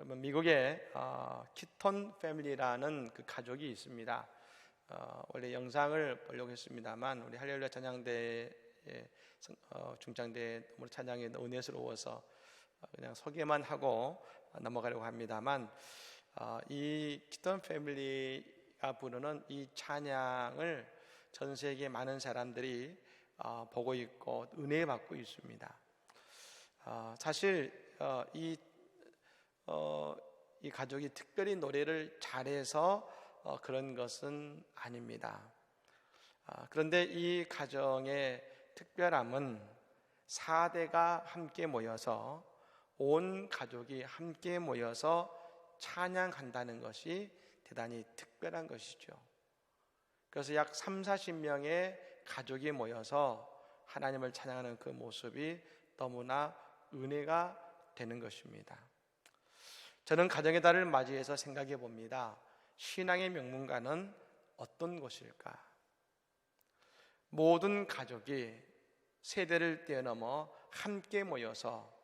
여러분, 미국에 키톤 패밀리라는 그 가족이 있습니다. 원래 영상을 보려고 했습니다만 우리 할렐루야 찬양대 중창대 너무 찬양이 은혜스러워서 그냥 소개만 하고 넘어가려고 합니다만, 이 키톤 패밀리가 부르는 이 찬양을 전 세계 많은 사람들이 보고 있고 은혜 받고 있습니다. 사실 이 가족이 특별히 노래를 잘해서 그런 것은 아닙니다. 그런데 이 가정의 특별함은 4대가 함께 모여서, 온 가족이 함께 모여서 찬양한다는 것이 대단히 특별한 것이죠. 그래서 약 30-40명의 가족이 모여서 하나님을 찬양하는 그 모습이 너무나 은혜가 되는 것입니다. 저는 가정의 달을 맞이해서 생각해 봅니다. 신앙의 명문가는 어떤 곳일까? 모든 가족이 세대를 뛰어넘어 함께 모여서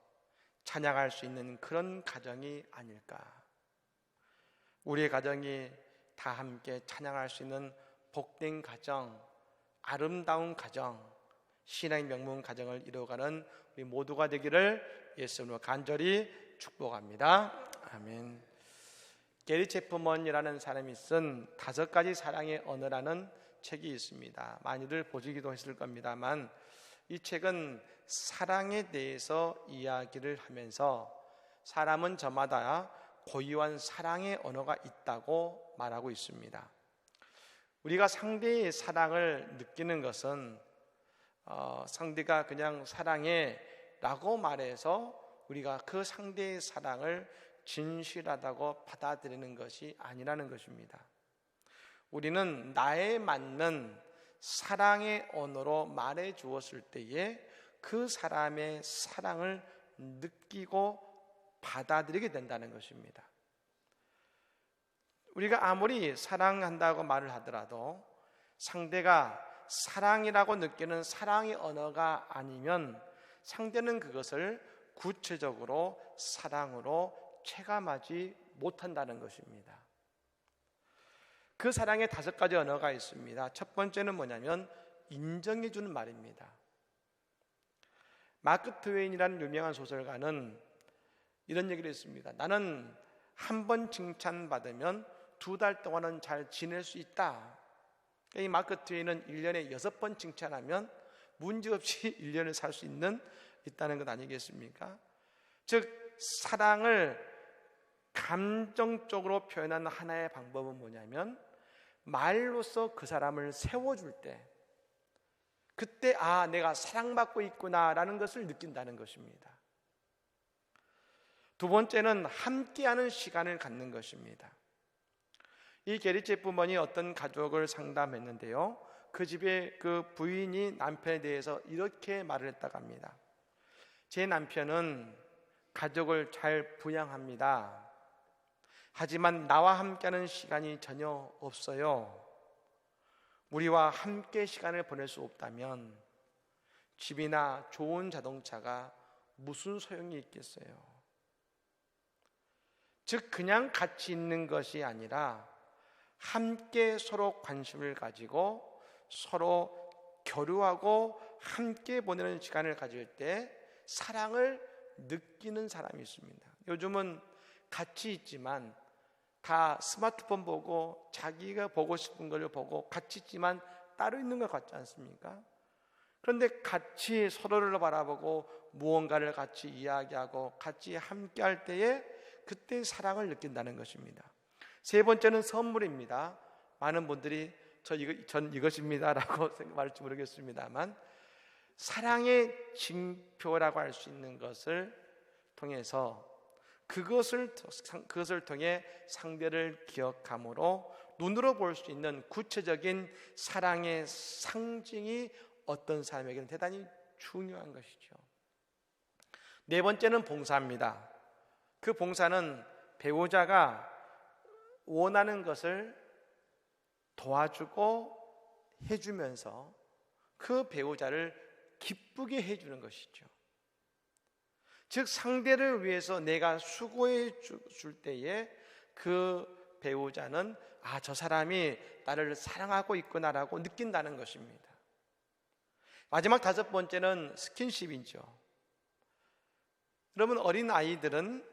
찬양할 수 있는 그런 가정이 아닐까? 우리의 가정이 다 함께 찬양할 수 있는 복된 가정, 아름다운 가정, 신앙의 명문 가정을 이루어가는 우리 모두가 되기를 예수님으로 간절히 축복합니다. 아멘. 게리 체프먼이라는 사람이 쓴 5가지 사랑의 언어라는 책이 있습니다. 많이들 보시기도 했을 겁니다만, 이 책은 사랑에 대해서 이야기를 하면서 사람은 저마다 고유한 사랑의 언어가 있다고 말하고 있습니다. 우리가 상대의 사랑을 느끼는 것은 상대가 그냥 사랑해 라고 말해서 우리가 그 상대의 사랑을 진실하다고 받아들이는 것이 아니라는 것입니다. 우리는 나에 맞는 사랑의 언어로 말해 주었을 때에 그 사람의 사랑을 느끼고 받아들이게 된다는 것입니다. 우리가 아무리 사랑한다고 말을 하더라도 상대가 사랑이라고 느끼는 사랑의 언어가 아니면 상대는 그것을 구체적으로 사랑으로 체감하지 못한다는 것입니다. 그 사랑의 5가지 언어가 있습니다. 첫 번째는 뭐냐면 인정해 주는 말입니다. 마크 트웨인이라는 유명한 소설가는 이런 얘기를 했습니다. 나는 한 번 칭찬받으면 2달 동안은 잘 지낼 수 있다. 이 마크 트웨인은 1년에 6번 칭찬하면 문제없이 1년을 살 수 있다는 것 아니겠습니까? 즉 사랑을 감정적으로 표현하는 하나의 방법은 뭐냐면 말로써 그 사람을 세워줄 때, 그때 내가 사랑받고 있구나라는 것을 느낀다는 것입니다. 두 번째는 함께하는 시간을 갖는 것입니다. 이 게리 체프먼이 어떤 가족을 상담했는데요, 그 집의 그 부인이 남편에 대해서 이렇게 말을 했다고 합니다. 제 남편은 가족을 잘 부양합니다. 하지만 나와 함께하는 시간이 전혀 없어요. 우리와 함께 시간을 보낼 수 없다면 집이나 좋은 자동차가 무슨 소용이 있겠어요? 즉 그냥 같이 있는 것이 아니라 함께 서로 관심을 가지고 서로 교류하고 함께 보내는 시간을 가질 때 사랑을 느끼는 사람이 있습니다. 요즘은 같이 있지만 다 스마트폰 보고 자기가 보고 싶은 걸 보고 같이 있지만 따로 있는 것 같지 않습니까? 그런데 같이 서로를 바라보고 무언가를 같이 이야기하고 같이 함께 할 때에 그때 사랑을 느낀다는 것입니다. 세 번째는 선물입니다. 많은 분들이 전 이것입니다 라고 생각할지 모르겠습니다만, 사랑의 징표라고 할 수 있는 것을 통해서 그것을 통해 상대를 기억함으로 눈으로 볼 수 있는 구체적인 사랑의 상징이 어떤 사람에게는 대단히 중요한 것이죠. 네 번째는 봉사입니다. 그 봉사는 배우자가 원하는 것을 도와주고 해주면서 그 배우자를 기쁘게 해주는 것이죠. 즉 상대를 위해서 내가 수고해 줄 때에 그 배우자는 저 사람이 나를 사랑하고 있구나라고 느낀다는 것입니다. 마지막 5번째는 스킨십이죠. 여러분, 어린 아이들은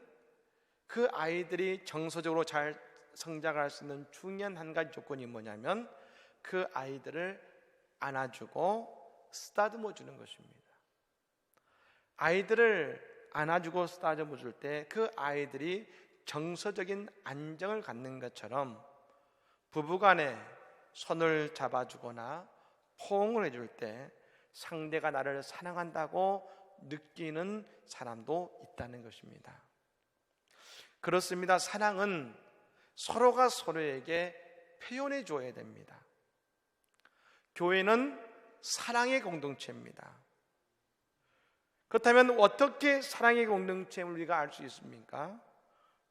그 아이들이 정서적으로 잘 성장할 수 있는 중요한 한 가지 조건이 뭐냐면 그 아이들을 안아주고 쓰다듬어 주는 것입니다. 아이들을 안아주고 쓰다듬어 줄 때 그 아이들이 정서적인 안정을 갖는 것처럼 부부간에 손을 잡아주거나 포옹을 해줄 때 상대가 나를 사랑한다고 느끼는 사람도 있다는 것입니다. 그렇습니다. 사랑은 서로가 서로에게 표현해 줘야 됩니다. 교회는 사랑의 공동체입니다. 그렇다면 어떻게 사랑의 공동체를 우리가 알 수 있습니까?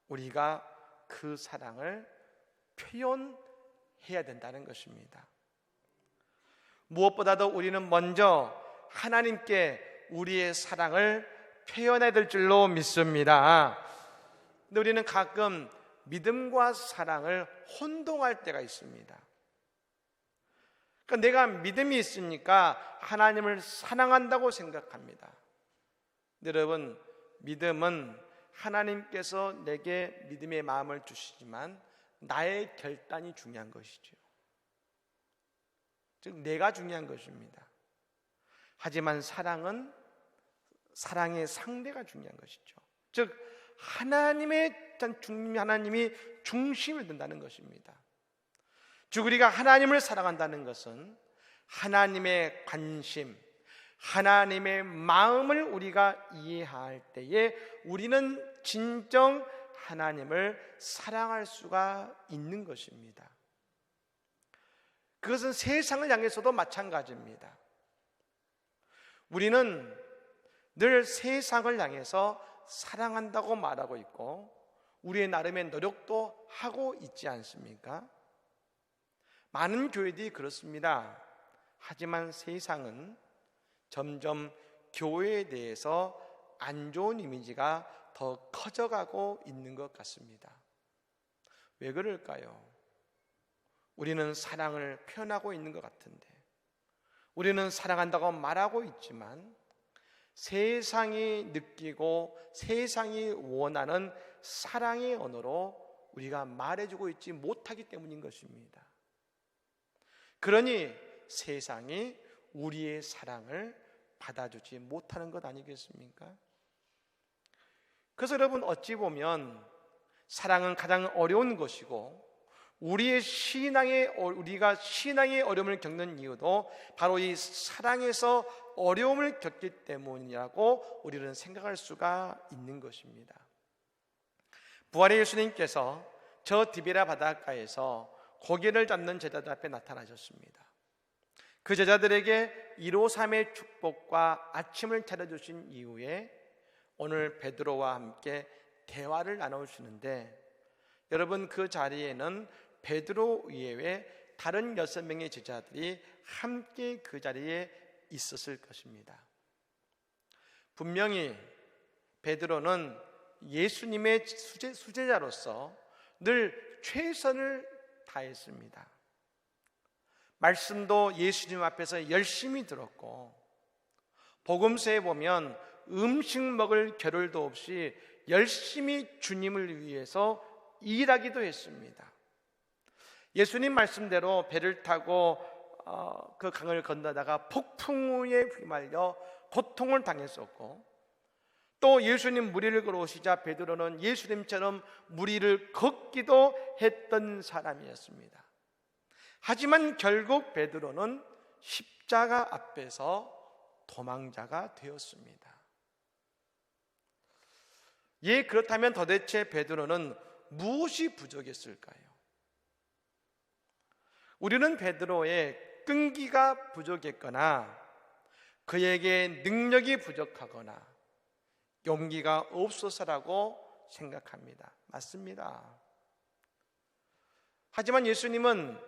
우리가 그 사랑을 표현해야 된다는 것입니다. 무엇보다도 우리는 먼저 하나님께 우리의 사랑을 표현해야 될 줄로 믿습니다. 근데 우리는 가끔 믿음과 사랑을 혼동할 때가 있습니다. 그러니까 내가 믿음이 있으니까 하나님을 사랑한다고 생각합니다. 여러분, 믿음은 하나님께서 내게 믿음의 마음을 주시지만 나의 결단이 중요한 것이죠. 즉 내가 중요한 것입니다. 하지만 사랑은 사랑의 상대가 중요한 것이죠. 즉 하나님이 중심이 된다는 것입니다. 즉 우리가 하나님을 사랑한다는 것은 하나님의 관심, 하나님의 마음을 우리가 이해할 때에 우리는 진정 하나님을 사랑할 수가 있는 것입니다. 그것은 세상을 향해서도 마찬가지입니다. 우리는 늘 세상을 향해서 사랑한다고 말하고 있고 우리의 나름의 노력도 하고 있지 않습니까? 많은 교회들이 그렇습니다. 하지만 세상은 점점 교회에 대해서 안 좋은 이미지가 더 커져가고 있는 것 같습니다. 왜 그럴까요? 우리는 사랑을 표현하고 있는 것 같은데, 우리는 사랑한다고 말하고 있지만 세상이 느끼고 세상이 원하는 사랑의 언어로 우리가 말해주고 있지 못하기 때문인 것입니다. 그러니 세상이 우리의 사랑을 받아주지 못하는 것 아니겠습니까? 그래서 여러분, 어찌 보면 사랑은 가장 어려운 것이고 우리가 신앙의 어려움을 겪는 이유도 바로 이 사랑에서 어려움을 겪기 때문이라고 우리는 생각할 수가 있는 것입니다. 부활의 예수님께서 저 디베라 바닷가에서 고기를 잡는 제자들 앞에 나타나셨습니다. 그 제자들에게 153의 축복과 아침을 차려주신 이후에 오늘 베드로와 함께 대화를 나누시는데, 여러분 그 자리에는 베드로 이외에 다른 6명의 제자들이 함께 그 자리에 있었을 것입니다. 분명히 베드로는 예수님의 수제자로서 늘 최선을 다했습니다. 말씀도 예수님 앞에서 열심히 들었고, 복음서에 보면 음식 먹을 겨를도 없이 열심히 주님을 위해서 일하기도 했습니다. 예수님 말씀대로 배를 타고 그 강을 건너다가 폭풍우에 휘말려 고통을 당했었고, 또 예수님 무리를 걸어오시자 베드로는 예수님처럼 무리를 걷기도 했던 사람이었습니다. 하지만 결국 베드로는 십자가 앞에서 도망자가 되었습니다. 그렇다면 도대체 베드로는 무엇이 부족했을까요? 우리는 베드로의 끈기가 부족했거나 그에게 능력이 부족하거나 용기가 없어서라고 생각합니다. 맞습니다. 하지만 예수님은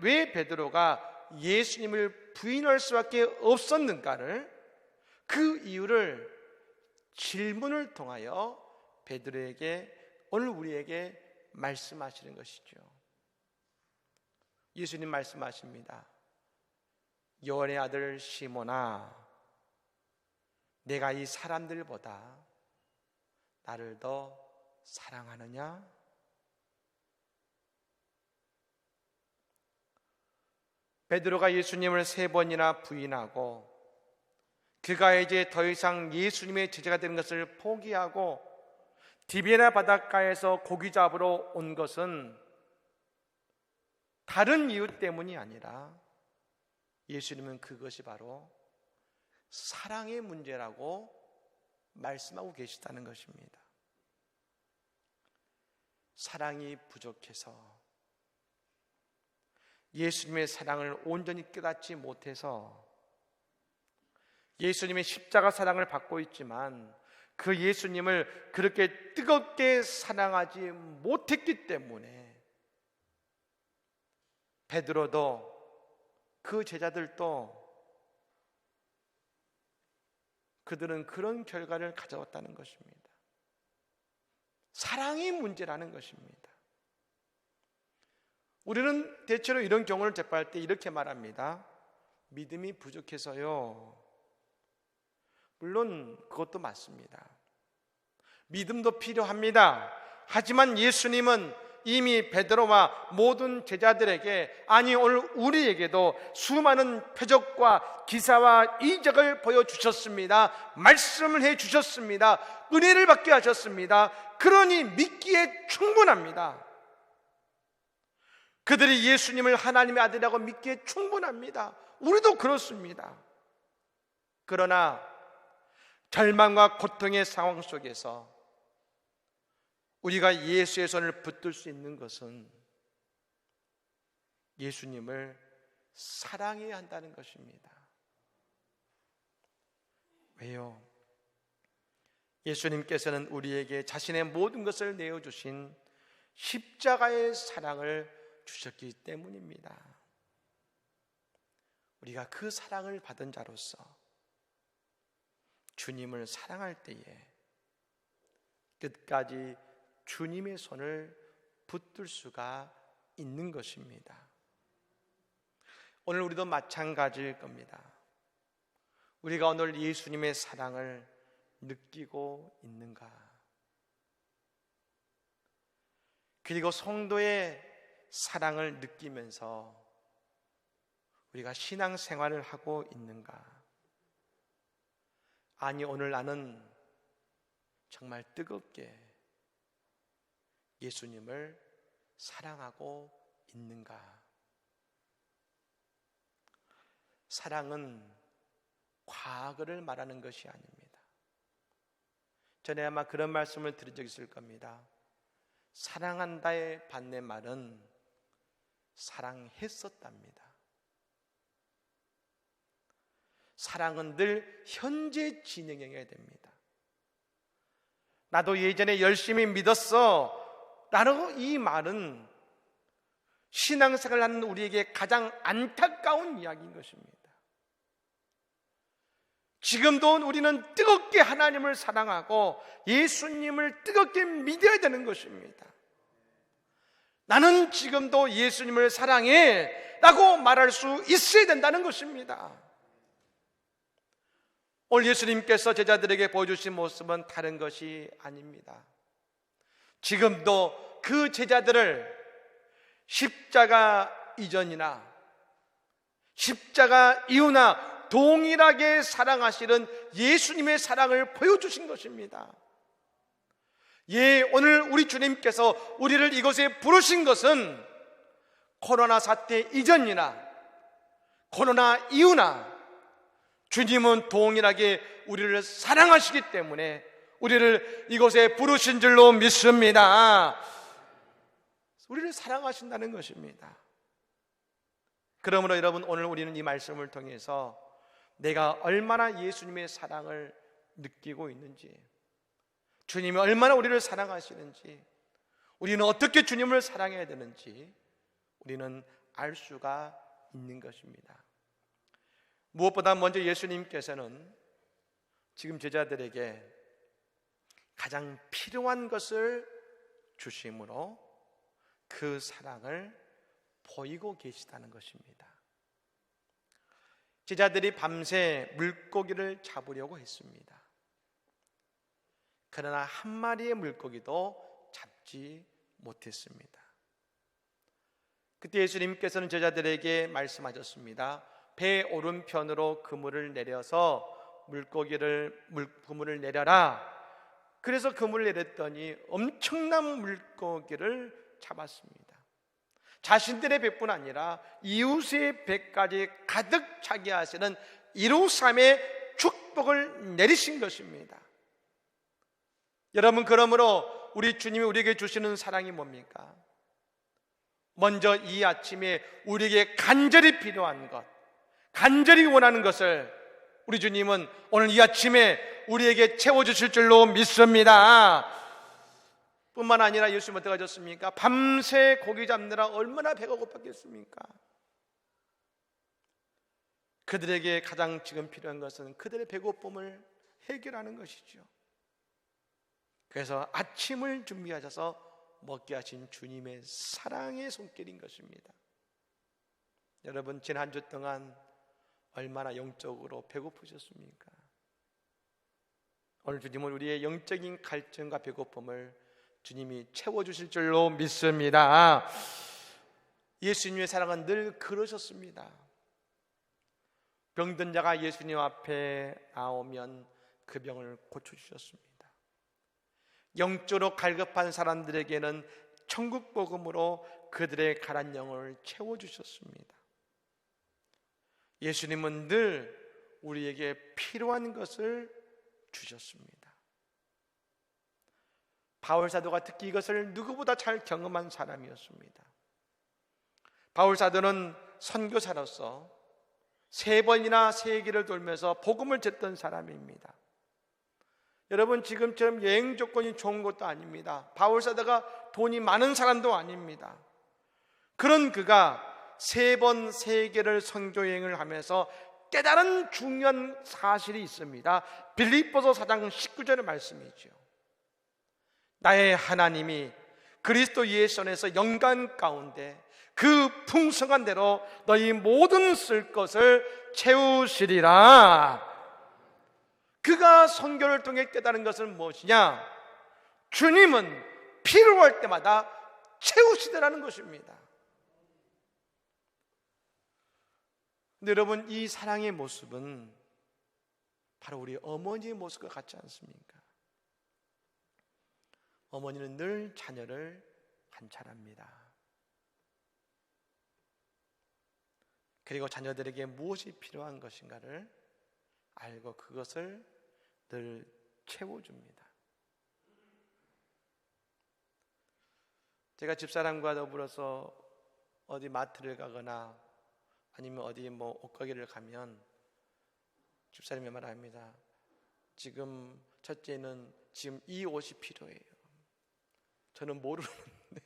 왜 베드로가 예수님을 부인할 수밖에 없었는가를, 그 이유를 질문을 통하여 베드로에게, 오늘 우리에게 말씀하시는 것이죠. 예수님 말씀하십니다. 요한의 아들 시몬아, 내가 이 사람들보다 나를 더 사랑하느냐? 베드로가 예수님을 3번이나 부인하고 그가 이제 더 이상 예수님의 제자가 되는 것을 포기하고 디베나 바닷가에서 고기 잡으러 온 것은 다른 이유 때문이 아니라 예수님은 그것이 바로 사랑의 문제라고 말씀하고 계시다는 것입니다. 사랑이 부족해서, 예수님의 사랑을 온전히 깨닫지 못해서, 예수님의 십자가 사랑을 받고 있지만 그 예수님을 그렇게 뜨겁게 사랑하지 못했기 때문에 베드로도 그 제자들도 그들은 그런 결과를 가져왔다는 것입니다. 사랑이 문제라는 것입니다. 우리는 대체로 이런 경우를 접할 때 이렇게 말합니다. 믿음이 부족해서요. 물론 그것도 맞습니다. 믿음도 필요합니다. 하지만 예수님은 이미 베드로와 모든 제자들에게, 아니 오늘 우리에게도 수많은 표적과 기사와 이적을 보여주셨습니다. 말씀을 해주셨습니다. 은혜를 받게 하셨습니다. 그러니 믿기에 충분합니다. 그들이 예수님을 하나님의 아들이라고 믿기에 충분합니다. 우리도 그렇습니다. 그러나 절망과 고통의 상황 속에서 우리가 예수의 손을 붙들 수 있는 것은 예수님을 사랑해야 한다는 것입니다. 왜요? 예수님께서는 우리에게 자신의 모든 것을 내어주신 십자가의 사랑을 주셨기 때문입니다. 우리가 그 사랑을 받은 자로서 주님을 사랑할 때에 끝까지 주님의 손을 붙들 수가 있는 것입니다. 오늘 우리도 마찬가지일 겁니다. 우리가 오늘 예수님의 사랑을 느끼고 있는가? 그리고 성도의 사랑을 느끼면서 우리가 신앙생활을 하고 있는가? 아니, 오늘 나는 정말 뜨겁게 예수님을 사랑하고 있는가? 사랑은 과거를 말하는 것이 아닙니다. 전에 아마 그런 말씀을 드린 적이 있을 겁니다. 사랑한다의 반대말은 사랑했었답니다. 사랑은 늘 현재 진행해야 됩니다. 나도 예전에 열심히 믿었어 라고 이 말은 신앙생활을 하는 우리에게 가장 안타까운 이야기인 것입니다. 지금도 우리는 뜨겁게 하나님을 사랑하고 예수님을 뜨겁게 믿어야 되는 것입니다. 나는 지금도 예수님을 사랑해 라고 말할 수 있어야 된다는 것입니다. 오늘 예수님께서 제자들에게 보여주신 모습은 다른 것이 아닙니다. 지금도 그 제자들을 십자가 이전이나 십자가 이후나 동일하게 사랑하시는 예수님의 사랑을 보여주신 것입니다. 예, 오늘 우리 주님께서 우리를 이곳에 부르신 것은 코로나 사태 이전이나 코로나 이후나 주님은 동일하게 우리를 사랑하시기 때문에 우리를 이곳에 부르신 줄로 믿습니다. 우리를 사랑하신다는 것입니다. 그러므로 여러분, 오늘 우리는 이 말씀을 통해서 내가 얼마나 예수님의 사랑을 느끼고 있는지, 주님이 얼마나 우리를 사랑하시는지, 우리는 어떻게 주님을 사랑해야 되는지 우리는 알 수가 있는 것입니다. 무엇보다 먼저 예수님께서는 지금 제자들에게 가장 필요한 것을 주심으로 그 사랑을 보이고 계시다는 것입니다. 제자들이 밤새 물고기를 잡으려고 했습니다. 그러나 한 마리의 물고기도 잡지 못했습니다. 그때 예수님께서는 제자들에게 말씀하셨습니다. 배 오른편으로 그물을 내려서 그물을 내려라. 그래서 그물을 내렸더니 엄청난 물고기를 잡았습니다. 자신들의 배뿐 아니라 이웃의 배까지 가득 차게 하시는 이루삼의 축복을 내리신 것입니다. 여러분, 그러므로 우리 주님이 우리에게 주시는 사랑이 뭡니까? 먼저 이 아침에 우리에게 간절히 필요한 것, 간절히 원하는 것을 우리 주님은 오늘 이 아침에 우리에게 채워주실 줄로 믿습니다. 뿐만 아니라 예수님 어떻게 하셨습니까? 밤새 고기 잡느라 얼마나 배가 고팠겠습니까? 그들에게 가장 지금 필요한 것은 그들의 배고픔을 해결하는 것이죠. 그래서 아침을 준비하셔서 먹게 하신 주님의 사랑의 손길인 것입니다. 여러분, 지난 한 주 동안 얼마나 영적으로 배고프셨습니까? 오늘 주님은 우리의 영적인 갈증과 배고픔을 주님이 채워주실 줄로 믿습니다. 예수님의 사랑은 늘 그러셨습니다. 병든 자가 예수님 앞에 나오면 그 병을 고쳐주셨습니다. 영적으로 갈급한 사람들에게는 천국 복음으로 그들의 가란 영혼을 채워주셨습니다. 예수님은 늘 우리에게 필요한 것을 주셨습니다. 바울 사도가 특히 이것을 누구보다 잘 경험한 사람이었습니다. 바울 사도는 선교사로서 3번이나 세계를 돌면서 복음을 전했던 사람입니다. 여러분, 지금처럼 여행 조건이 좋은 것도 아닙니다. 바울 사도가 돈이 많은 사람도 아닙니다. 그런 그가 3번 세계를 선교 여행을 하면서 깨달은 중요한 사실이 있습니다. 빌립보서 4장 19절의 말씀이죠. 나의 하나님이 그리스도 예수 안에서 영광 가운데 그 풍성한 대로 너희 모든 쓸 것을 채우시리라. 그가 선교를 통해 깨달은 것은 무엇이냐? 주님은 필요할 때마다 채우시더라는 것입니다. 근데 여러분, 이 사랑의 모습은 바로 우리 어머니의 모습과 같지 않습니까? 어머니는 늘 자녀를 관찰합니다. 그리고 자녀들에게 무엇이 필요한 것인가를 알고 그것을 늘 채워줍니다. 제가 집사람과 더불어서 어디 마트를 가거나 아니면 어디 옷가게를 가면 집사람이 말합니다. 지금 첫째는 지금 이 옷이 필요해요. 저는 모르는데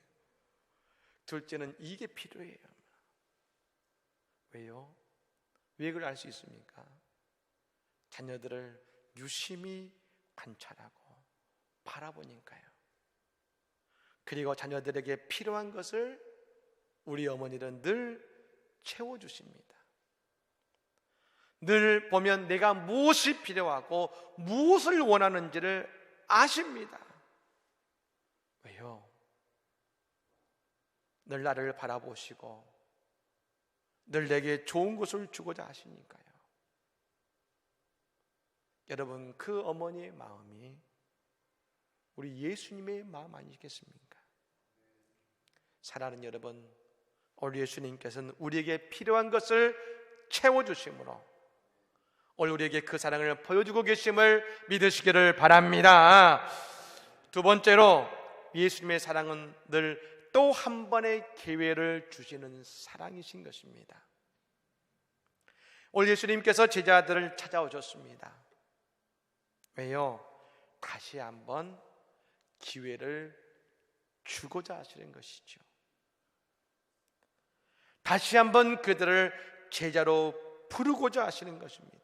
둘째는 이게 필요해요. 왜요? 왜 그걸 알 수 있습니까? 자녀들을 유심히 관찰하고 바라보니까요. 그리고 자녀들에게 필요한 것을 우리 어머니는 늘 채워주십니다. 늘 보면 내가 무엇이 필요하고 무엇을 원하는지를 아십니다. 왜요? 늘 나를 바라보시고 늘 내게 좋은 것을 주고자 하시니까요. 여러분, 그 어머니의 마음이 우리 예수님의 마음 아니겠습니까? 사랑하는 여러분, 오늘 예수님께서는 우리에게 필요한 것을 채워주심으로 오늘 우리에게 그 사랑을 보여주고 계심을 믿으시기를 바랍니다. 두 번째로, 예수님의 사랑은 늘 또 한 번의 기회를 주시는 사랑이신 것입니다. 오늘 예수님께서 제자들을 찾아오셨습니다. 왜요? 다시 한번 기회를 주고자 하시는 것이죠. 다시 한번 그들을 제자로 부르고자 하시는 것입니다.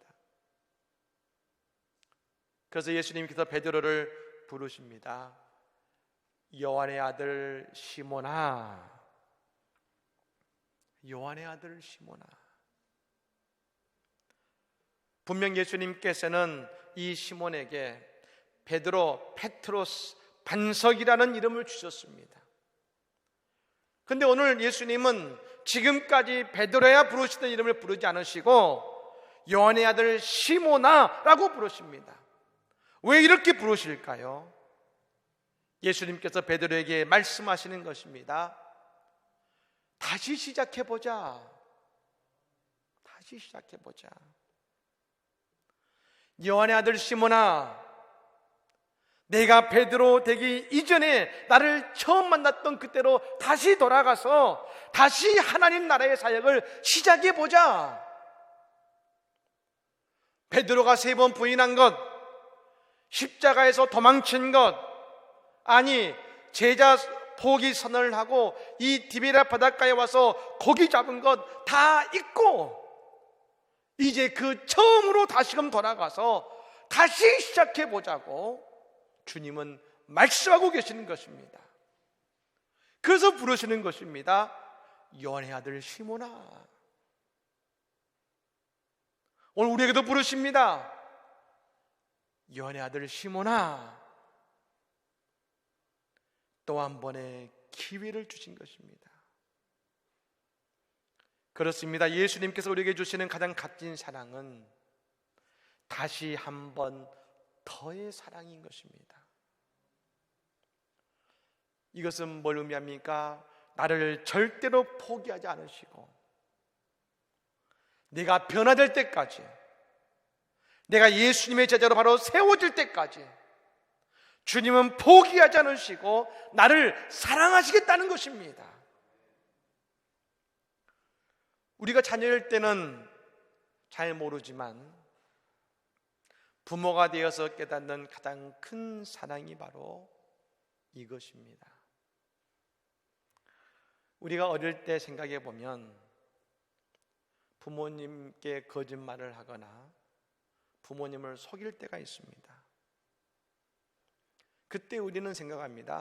그래서 예수님께서 베드로를 부르십니다. 요한의 아들 시몬아, 요한의 아들 시몬아. 분명 예수님께서는 이 시몬에게 베드로, 페트로스, 반석이라는 이름을 주셨습니다. 근데 오늘 예수님은 지금까지 베드로야 부르시던 이름을 부르지 않으시고 요한의 아들 시몬아라고 부르십니다. 왜 이렇게 부르실까요? 예수님께서 베드로에게 말씀하시는 것입니다. 다시 시작해보자. 다시 시작해보자. 요한의 아들 시몬아, 내가 베드로 되기 이전에 나를 처음 만났던 그때로 다시 돌아가서 다시 하나님 나라의 사역을 시작해보자. 베드로가 3번 부인한 것, 십자가에서 도망친 것, 아니 제자 포기 선언을 하고 이 디베라 바닷가에 와서 고기 잡은 것 다 잊고 이제 그 처음으로 다시금 돌아가서 다시 시작해보자고 주님은 말씀하고 계시는 것입니다. 그래서 부르시는 것입니다. 요한의 아들 시몬아. 오늘 우리에게도 부르십니다. 요한의 아들 시몬아. 또 한 번의 기회를 주신 것입니다. 그렇습니다. 예수님께서 우리에게 주시는 가장 값진 사랑은 다시 한 번 더의 사랑인 것입니다. 이것은 뭘 의미합니까? 나를 절대로 포기하지 않으시고 내가 변화될 때까지, 내가 예수님의 제자로 바로 세워질 때까지 주님은 포기하지 않으시고 나를 사랑하시겠다는 것입니다. 우리가 자녀일 때는 잘 모르지만 부모가 되어서 깨닫는 가장 큰 사랑이 바로 이것입니다. 우리가 어릴 때 생각해 보면 부모님께 거짓말을 하거나 부모님을 속일 때가 있습니다. 그때 우리는 생각합니다.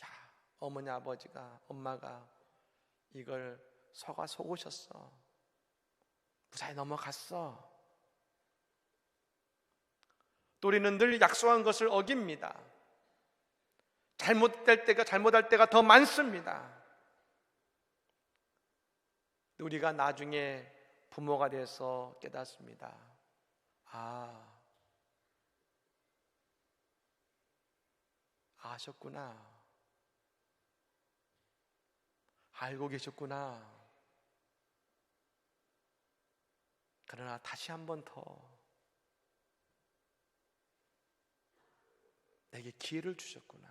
야, 어머니 아버지가, 엄마가 이걸 속으셨어. 무사히 넘어갔어. 또 우리는 늘 약속한 것을 어깁니다. 잘못할 때가 더 많습니다. 우리가 나중에 부모가 돼서 깨닫습니다. 아셨구나. 알고 계셨구나. 그러나 다시 한 번 더 내게 기회를 주셨구나.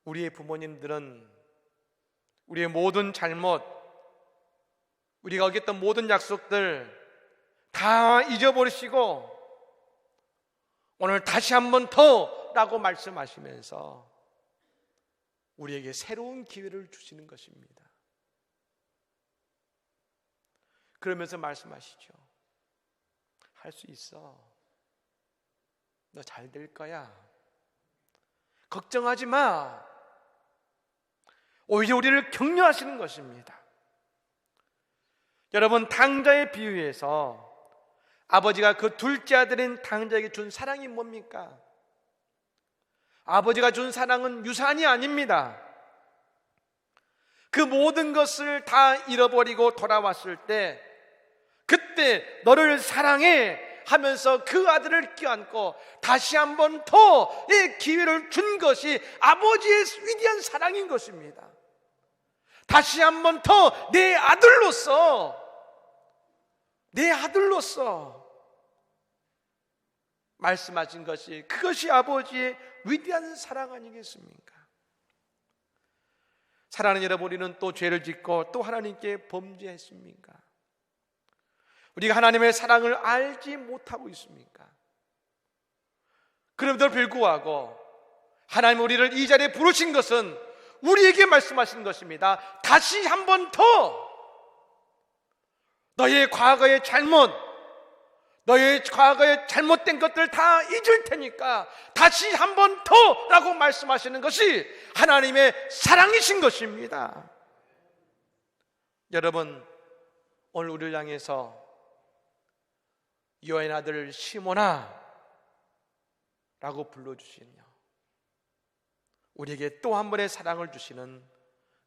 우리의 부모님들은 우리의 모든 잘못, 우리가 어겼던 모든 약속들 다 잊어버리시고 오늘 다시 한 번 더 라고 말씀하시면서 우리에게 새로운 기회를 주시는 것입니다. 그러면서 말씀하시죠. 할 수 있어. 너 잘 될 거야. 걱정하지 마. 오히려 우리를 격려하시는 것입니다. 여러분, 당자의 비유에서 아버지가 그 둘째 아들인 당자에게 준 사랑이 뭡니까? 아버지가 준 사랑은 유산이 아닙니다. 그 모든 것을 다 잃어버리고 돌아왔을 때 그때 너를 사랑해 하면서 그 아들을 껴안고 다시 한 번 더의 기회를 준 것이 아버지의 위대한 사랑인 것입니다. 다시 한 번 더 내 아들로서 말씀하신 것이, 그것이 아버지의 위대한 사랑 아니겠습니까? 사랑하는 여러분, 우리는 또 죄를 짓고 또 하나님께 범죄했습니까? 우리가 하나님의 사랑을 알지 못하고 있습니까? 그럼에도 불구하고 하나님 우리를 이 자리에 부르신 것은 우리에게 말씀하시는 것입니다. 다시 한 번 더 너의 과거의 잘못, 너의 과거의 잘못된 것들 다 잊을 테니까 다시 한 번 더 라고 말씀하시는 것이 하나님의 사랑이신 것입니다. 여러분, 오늘 우리를 향해서 여호와의 아들 시몬아 라고 불러주시며 우리에게 또 한 번의 사랑을 주시는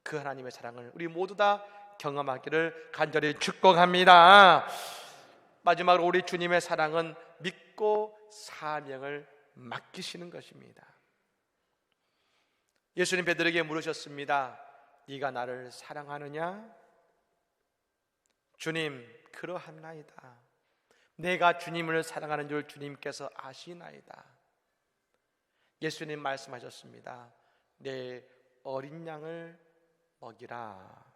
그 하나님의 사랑을 우리 모두 다 경험하기를 간절히 축복합니다. 마지막으로 우리 주님의 사랑은 믿고 사명을 맡기시는 것입니다. 예수님 베드로에게 물으셨습니다. 네가 나를 사랑하느냐? 주님, 그러합나이다. 내가 주님을 사랑하는 줄 주님께서 아시나이다. 예수님 말씀하셨습니다. 내 어린 양을 먹이라.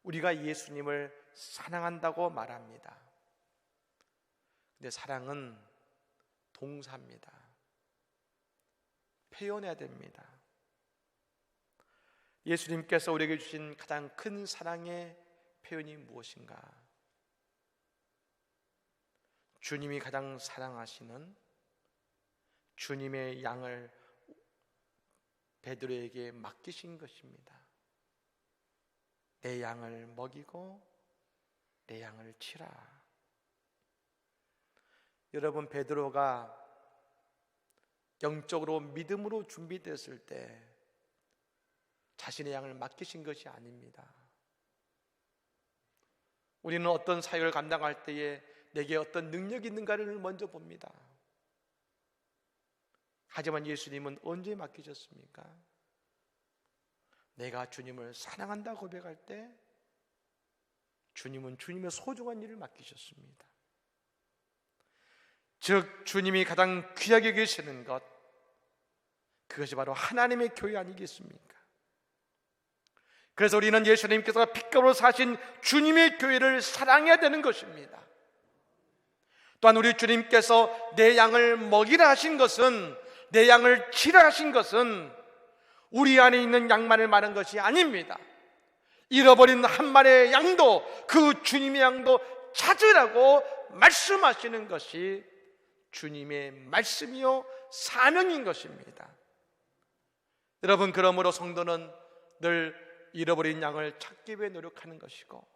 우리가 예수님을 사랑한다고 말합니다. 근데 사랑은 동사입니다. 표현해야 됩니다. 예수님께서 우리에게 주신 가장 큰 사랑의 표현이 무엇인가? 주님이 가장 사랑하시는 주님의 양을 베드로에게 맡기신 것입니다. 내 양을 먹이고 내 양을 치라. 여러분, 베드로가 영적으로 믿음으로 준비됐을 때 자신의 양을 맡기신 것이 아닙니다. 우리는 어떤 사역을 감당할 때에 내게 어떤 능력이 있는가를 먼저 봅니다. 하지만 예수님은 언제 맡기셨습니까? 내가 주님을 사랑한다고 고백할 때 주님은 주님의 소중한 일을 맡기셨습니다. 즉 주님이 가장 귀하게 여기시는 것, 그것이 바로 하나님의 교회 아니겠습니까? 그래서 우리는 예수님께서 핏값으로 사신 주님의 교회를 사랑해야 되는 것입니다. 또한 우리 주님께서 내 양을 먹이라 하신 것은, 내 양을 치라 하신 것은 우리 안에 있는 양만을 말한 것이 아닙니다. 잃어버린 한 마리의 양도, 그 주님의 양도 찾으라고 말씀하시는 것이 주님의 말씀이요 사명인 것입니다. 여러분, 그러므로 성도는 늘 잃어버린 양을 찾기 위해 노력하는 것이고,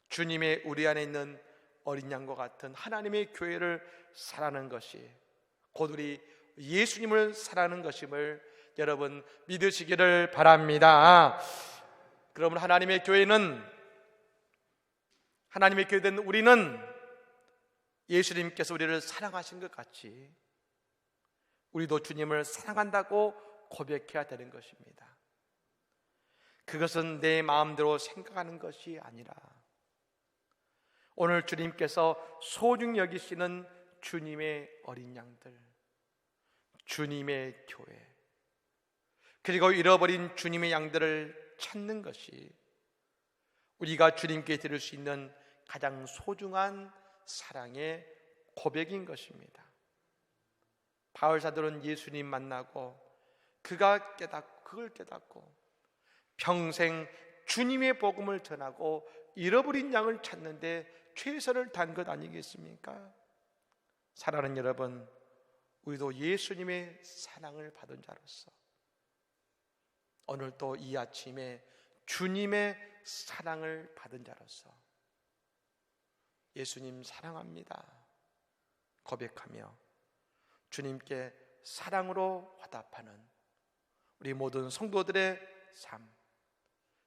주님의 우리 안에 있는 어린 양과 같은 하나님의 교회를 사랑하는 것이 곧 우리 예수님을 사랑하는 것임을 여러분 믿으시기를 바랍니다. 그러면 하나님의 교회는, 하나님의 교회된 우리는 예수님께서 우리를 사랑하신 것 같이 우리도 주님을 사랑한다고 고백해야 되는 것입니다. 그것은 내 마음대로 생각하는 것이 아니라 오늘 주님께서 소중히 여기시는 주님의 어린 양들, 주님의 교회, 그리고 잃어버린 주님의 양들을 찾는 것이 우리가 주님께 드릴 수 있는 가장 소중한 사랑의 고백인 것입니다. 바울 사도는 예수님 만나고 그걸 깨닫고 평생 주님의 복음을 전하고 잃어버린 양을 찾는데 최선을 다한 것 아니겠습니까? 사랑하는 여러분, 우리도 예수님의 사랑을 받은 자로서 오늘 또 이 아침에 주님의 사랑을 받은 자로서 예수님 사랑합니다 고백하며 주님께 사랑으로 화답하는 우리 모든 성도들의 삶,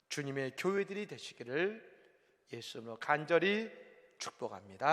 주님의 교회들이 되시기를 예수님으로 간절히 축복합니다.